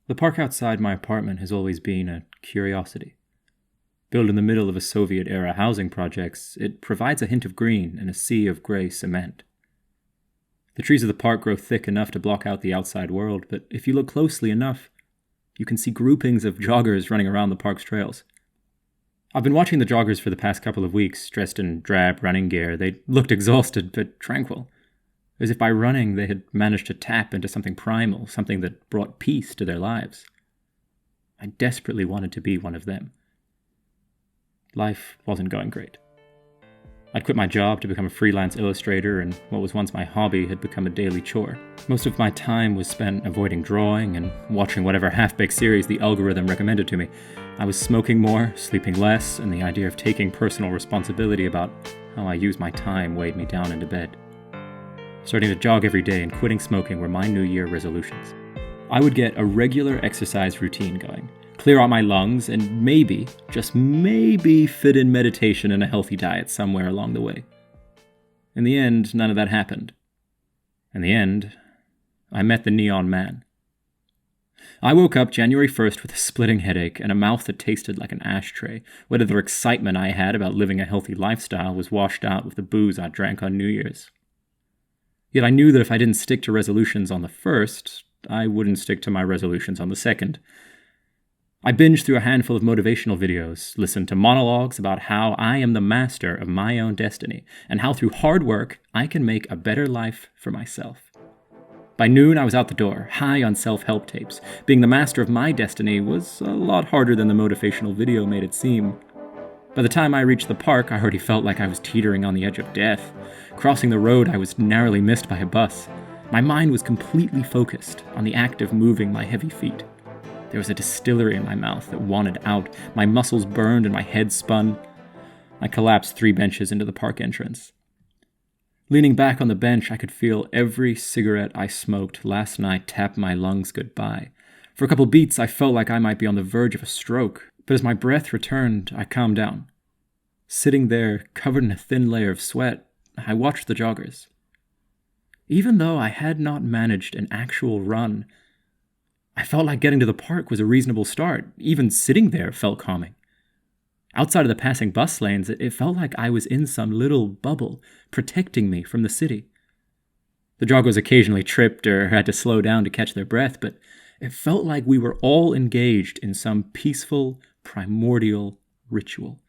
The park outside my apartment has always been a curiosity. Built in the middle of a Soviet-era housing projects, it provides a hint of green in a sea of grey cement. The trees of the park grow thick enough to block out the outside world, but if you look closely enough, you can see groupings of joggers running around the park's trails. I've been watching the joggers for the past couple of weeks, dressed in drab running gear. They looked exhausted, but tranquil. As if by running they had managed to tap into something primal, something that brought peace to their lives. I desperately wanted to be one of them. Life wasn't going great. I'd quit my job to become a freelance illustrator, and what was once my hobby had become a daily chore. Most of my time was spent avoiding drawing and watching whatever half-baked series the algorithm recommended to me. I was smoking more, sleeping less, and the idea of taking personal responsibility about how I use my time weighed me down into bed. Starting to jog every day and quitting smoking were my New Year resolutions. I would get a regular exercise routine going, clear out my lungs, and maybe, just maybe, fit in meditation and a healthy diet somewhere along the way. In the end, none of that happened. In the end, I met the Neon Man. I woke up January 1st with a splitting headache and a mouth that tasted like an ashtray. Whatever excitement I had about living a healthy lifestyle was washed out with the booze I drank on New Year's. Yet I knew that if I didn't stick to resolutions on the 1st, I wouldn't stick to my resolutions on the 2nd. I binged through a handful of motivational videos, listened to monologues about how I am the master of my own destiny, and how through hard work I can make a better life for myself. By noon, I was out the door, high on self-help tapes. Being the master of my destiny was a lot harder than the motivational video made it seem. By the time I reached the park, I already felt like I was teetering on the edge of death. Crossing the road, I was narrowly missed by a bus. My mind was completely focused on the act of moving my heavy feet. There was a distillery in my mouth that wanted out. My muscles burned and my head spun. I collapsed 3 benches into the park entrance. Leaning back on the bench, I could feel every cigarette I smoked last night tap my lungs goodbye. For a couple beats, I felt like I might be on the verge of a stroke. But as my breath returned, I calmed down. Sitting there, covered in a thin layer of sweat, I watched the joggers. Even though I had not managed an actual run, I felt like getting to the park was a reasonable start. Even sitting there felt calming. Outside of the passing bus lanes, it felt like I was in some little bubble, protecting me from the city. The joggers occasionally tripped or had to slow down to catch their breath, but it felt like we were all engaged in some peaceful, primordial ritual.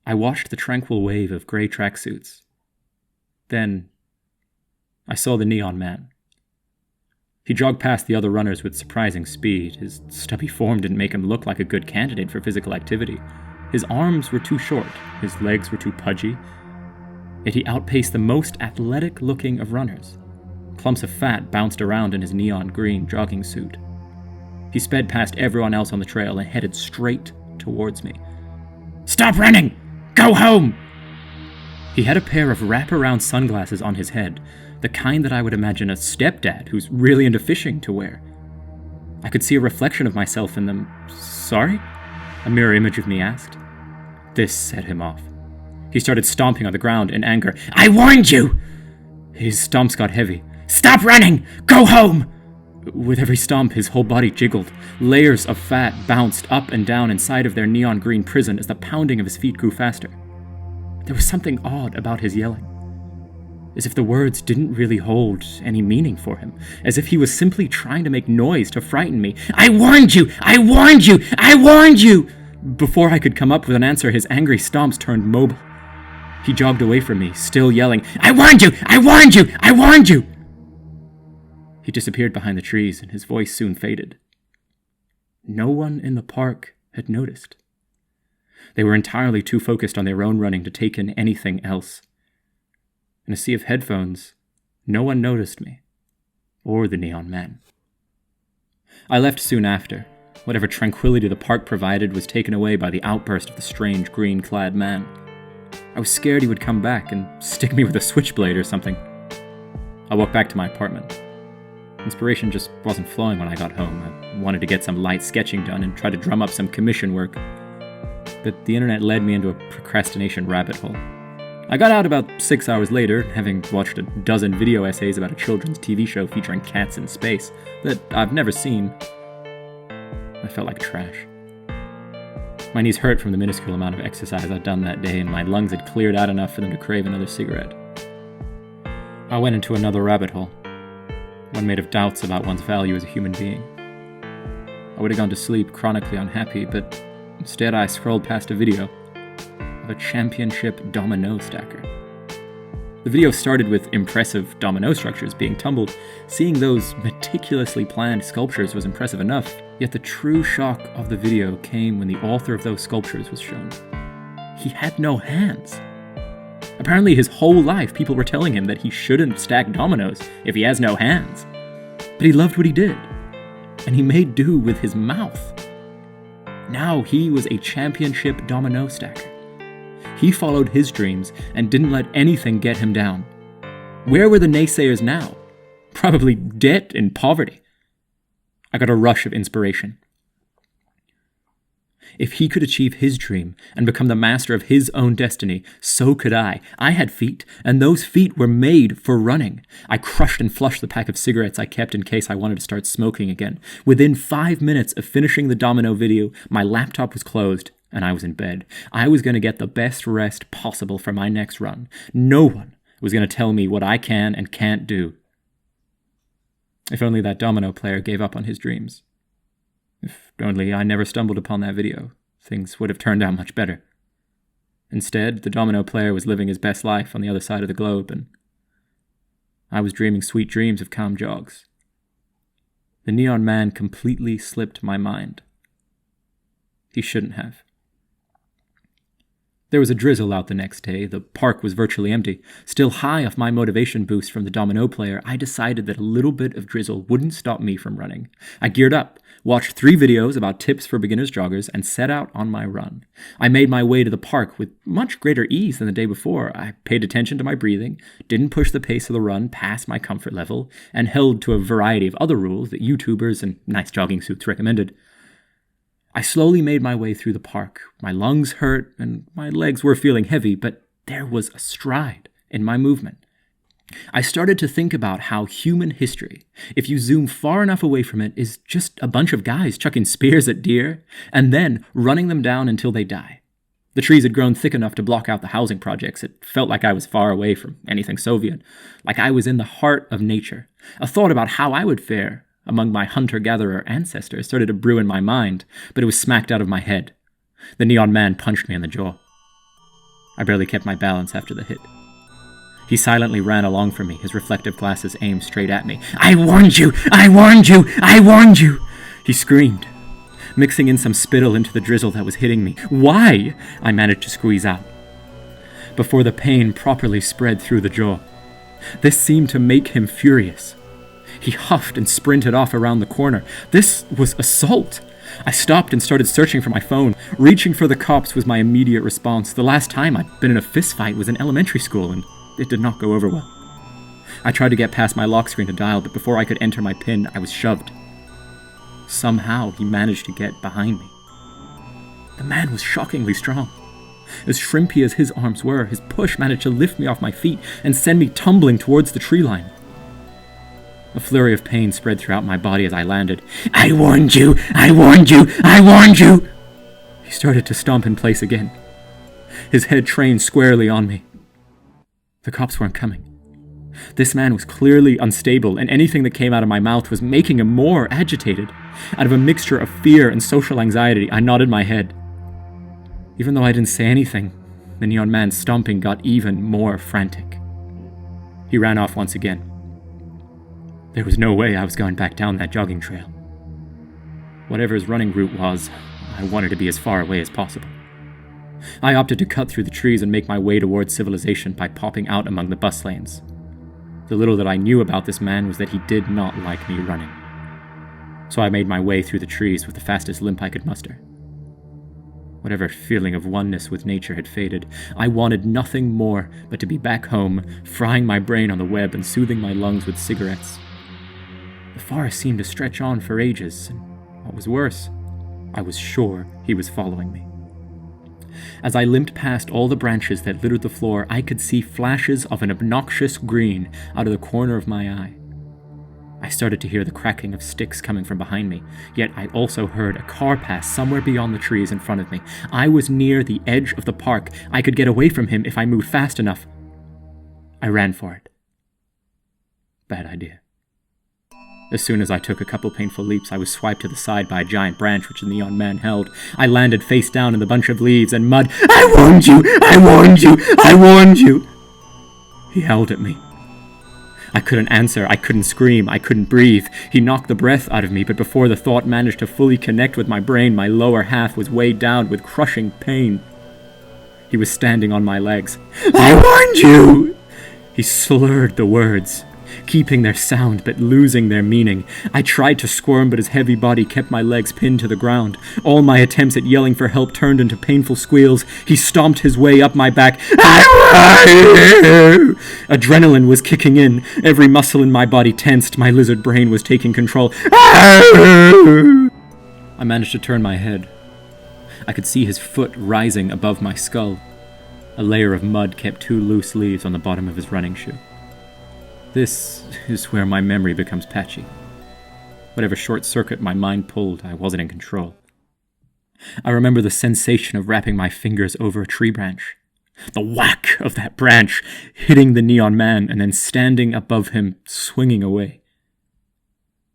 I watched the tranquil wave of gray tracksuits. Then, I saw the Neon Man. He jogged past the other runners with surprising speed. His stubby form didn't make him look like a good candidate for physical activity. His arms were too short, his legs were too pudgy, yet he outpaced the most athletic-looking of runners. Clumps of fat bounced around in his neon green jogging suit. He sped past everyone else on the trail and headed straight towards me. "Stop running! Go home!" He had a pair of wraparound sunglasses on his head, the kind that I would imagine a stepdad who's really into fishing to wear. I could see a reflection of myself in them. "Sorry?" a mirror image of me asked. This set him off. He started stomping on the ground in anger. "I warned you!" His stomps got heavy. "Stop running! Go home!" With every stomp, his whole body jiggled. Layers of fat bounced up and down inside of their neon green prison as the pounding of his feet grew faster. There was something odd about his yelling. As if the words didn't really hold any meaning for him. As if he was simply trying to make noise to frighten me. "I warned you! I warned you! I warned you!" Before I could come up with an answer, his angry stomps turned mobile. He jogged away from me, still yelling, "I warned you! I warned you! I warned you!" He disappeared behind the trees, and his voice soon faded. No one in the park had noticed. They were entirely too focused on their own running to take in anything else. In a sea of headphones, no one noticed me, or the Neon Man. I left soon after. Whatever tranquility the park provided was taken away by the outburst of the strange green-clad man. I was scared he would come back and stick me with a switchblade or something. I walked back to my apartment. Inspiration just wasn't flowing when I got home. I wanted to get some light sketching done and try to drum up some commission work. But the internet led me into a procrastination rabbit hole. I got out about 6 hours later, having watched a dozen video essays about a children's TV show featuring cats in space that I've never seen. I felt like trash. My knees hurt from the minuscule amount of exercise I'd done that day, and my lungs had cleared out enough for them to crave another cigarette. I went into another rabbit hole, one made of doubts about one's value as a human being. I would have gone to sleep chronically unhappy, but instead I scrolled past a video of a championship domino stacker. The video started with impressive domino structures being tumbled. Seeing those meticulously planned sculptures was impressive enough, yet the true shock of the video came when the author of those sculptures was shown. He had no hands. Apparently his whole life people were telling him that he shouldn't stack dominoes if he has no hands. But he loved what he did, and he made do with his mouth. Now he was a championship domino stacker. He followed his dreams and didn't let anything get him down. Where were the naysayers now? Probably dead in poverty. I got a rush of inspiration. If he could achieve his dream and become the master of his own destiny, so could I. I had feet, and those feet were made for running. I crushed and flushed the pack of cigarettes I kept in case I wanted to start smoking again. Within 5 minutes of finishing the domino video, my laptop was closed, and I was in bed. I was going to get the best rest possible for my next run. No one was going to tell me what I can and can't do. If only that domino player gave up on his dreams. If only I never stumbled upon that video, things would have turned out much better. Instead, the domino player was living his best life on the other side of the globe, and I was dreaming sweet dreams of calm jogs. The Neon Man completely slipped my mind. He shouldn't have. There was a drizzle out the next day. The park was virtually empty. Still high off my motivation boost from the domino player, I decided that a little bit of drizzle wouldn't stop me from running. I geared up, watched 3 videos about tips for beginners joggers, and set out on my run. I made my way to the park with much greater ease than the day before. I paid attention to my breathing, didn't push the pace of the run past my comfort level, and held to a variety of other rules that YouTubers and nice jogging suits recommended. I slowly made my way through the park. My lungs hurt and my legs were feeling heavy, but there was a stride in my movement. I started to think about how human history, if you zoom far enough away from it, is just a bunch of guys chucking spears at deer and then running them down until they die. The trees had grown thick enough to block out the housing projects. It felt like I was far away from anything Soviet, like I was in the heart of nature. A thought about how I would fare among my hunter-gatherer ancestors started to brew in my mind, but it was smacked out of my head. The Neon Man punched me in the jaw. I barely kept my balance after the hit. He silently ran along from me, his reflective glasses aimed straight at me. "I warned you! I warned you! I warned you!" He screamed, mixing in some spittle into the drizzle that was hitting me. "Why?" I managed to squeeze out, before the pain properly spread through the jaw. This seemed to make him furious. He huffed and sprinted off around the corner. This was assault. I stopped and started searching for my phone. Reaching for the cops was my immediate response. The last time I'd been in a fist fight was in elementary school, and it did not go over well. I tried to get past my lock screen to dial, but before I could enter my PIN, I was shoved. Somehow, he managed to get behind me. The man was shockingly strong. As shrimpy as his arms were, his push managed to lift me off my feet and send me tumbling towards the tree line. A flurry of pain spread throughout my body as I landed. "I warned you! I warned you! I warned you!" He started to stomp in place again, his head trained squarely on me. The cops weren't coming. This man was clearly unstable, and anything that came out of my mouth was making him more agitated. Out of a mixture of fear and social anxiety, I nodded my head. Even though I didn't say anything, the Neon Man's stomping got even more frantic. He ran off once again. There was no way I was going back down that jogging trail. Whatever his running route was, I wanted to be as far away as possible. I opted to cut through the trees and make my way towards civilization by popping out among the bus lanes. The little that I knew about this man was that he did not like me running. So I made my way through the trees with the fastest limp I could muster. Whatever feeling of oneness with nature had faded, I wanted nothing more but to be back home, frying my brain on the web and soothing my lungs with cigarettes. The forest seemed to stretch on for ages, and what was worse, I was sure he was following me. As I limped past all the branches that littered the floor, I could see flashes of an obnoxious green out of the corner of my eye. I started to hear the cracking of sticks coming from behind me, yet I also heard a car pass somewhere beyond the trees in front of me. I was near the edge of the park. I could get away from him if I moved fast enough. I ran for it. Bad idea. As soon as I took a couple painful leaps, I was swiped to the side by a giant branch which the Neon Man held. I landed face down in the bunch of leaves and mud. "I warned you! I warned you! I warned you!" He howled at me. I couldn't answer, I couldn't scream, I couldn't breathe. He knocked the breath out of me, but before the thought managed to fully connect with my brain, my lower half was weighed down with crushing pain. He was standing on my legs. "I warned you!" He slurred the words, keeping their sound but losing their meaning. I tried to squirm, but his heavy body kept my legs pinned to the ground. All my attempts at yelling for help turned into painful squeals. He stomped his way up my back. Adrenaline was kicking in. Every muscle in my body tensed. My lizard brain was taking control. I managed to turn my head. I could see his foot rising above my skull. A layer of mud kept 2 loose leaves on the bottom of his running shoe. This is where my memory becomes patchy. Whatever short circuit my mind pulled, I wasn't in control. I remember the sensation of wrapping my fingers over a tree branch. The whack of that branch hitting the Neon Man and then standing above him, swinging away.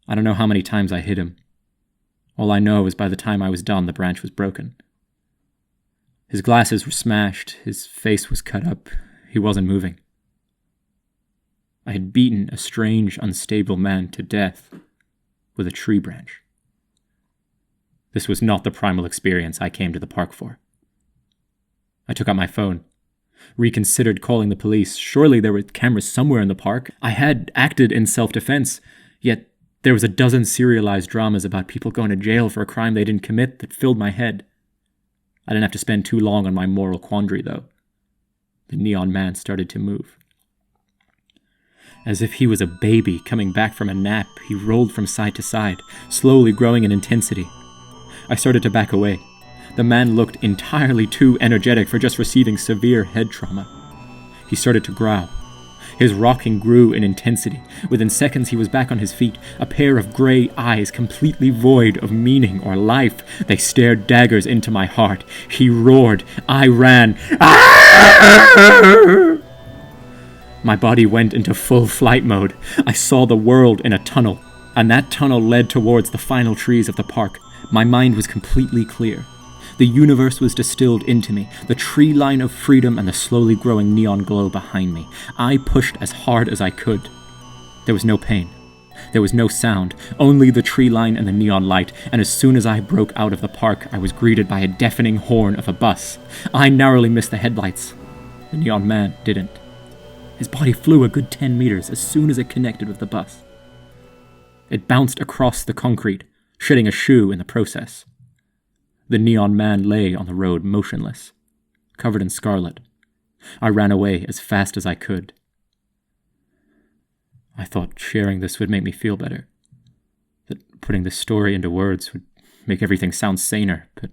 I don't know how many times I hit him. All I know is by the time I was done, the branch was broken. His glasses were smashed, his face was cut up, he wasn't moving. I had beaten a strange, unstable man to death with a tree branch. This was not the primal experience I came to the park for. I took out my phone, reconsidered calling the police. Surely there were cameras somewhere in the park. I had acted in self-defense, yet there was a dozen serialized dramas about people going to jail for a crime they didn't commit that filled my head. I didn't have to spend too long on my moral quandary, though. The Neon Man started to move. As if he was a baby coming back from a nap, he rolled from side to side, slowly growing in intensity. I started to back away. The man looked entirely too energetic for just receiving severe head trauma. He started to growl. His rocking grew in intensity. Within seconds, he was back on his feet, a pair of gray eyes completely void of meaning or life. They stared daggers into my heart. He roared. I ran. Ah! My body went into full flight mode. I saw the world in a tunnel, and that tunnel led towards the final trees of the park. My mind was completely clear. The universe was distilled into me, the tree line of freedom and the slowly growing neon glow behind me. I pushed as hard as I could. There was no pain. There was no sound, only the tree line and the neon light, and as soon as I broke out of the park, I was greeted by a deafening horn of a bus. I narrowly missed the headlights. The Neon Man didn't. His body flew a good 10 meters as soon as it connected with the bus. It bounced across the concrete, shedding a shoe in the process. The Neon Man lay on the road motionless, covered in scarlet. I ran away as fast as I could. I thought sharing this would make me feel better, that putting this story into words would make everything sound saner, but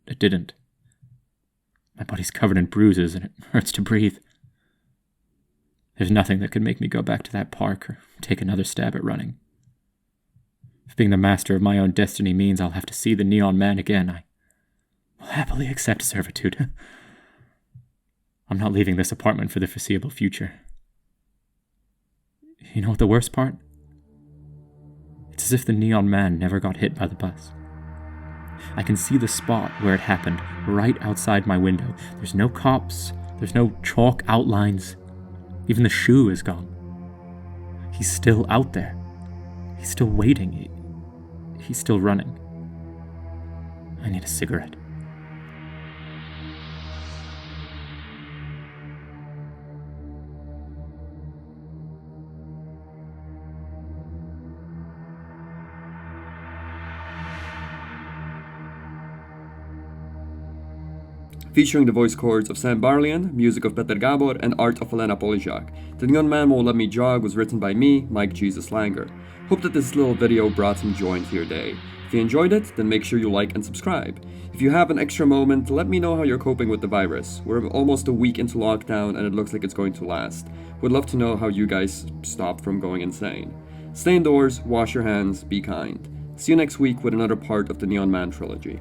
it didn't. My body's covered in bruises and it hurts to breathe. There's nothing that could make me go back to that park or take another stab at running. If being the master of my own destiny means I'll have to see the Neon Man again, I will happily accept servitude. I'm not leaving this apartment for the foreseeable future. You know what the worst part? It's as if the Neon Man never got hit by the bus. I can see the spot where it happened right outside my window. There's no cops, there's no chalk outlines. Even the shoe is gone. He's still out there. He's still waiting. He's still running. I need a cigarette. Featuring the voice chords of Sam Barlien, music of Gábor, and art of Alena Polizhak. The Neon Man Won't Let Me Jog was written by me, Mike Jesus Langer. Hope that this little video brought some joy into your day. If you enjoyed it, then make sure you like and subscribe. If you have an extra moment, let me know how you're coping with the virus. We're almost a week into lockdown and it looks like it's going to last. Would love to know how you guys stop from going insane. Stay indoors, wash your hands, be kind. See you next week with another part of the Neon Man Trilogy.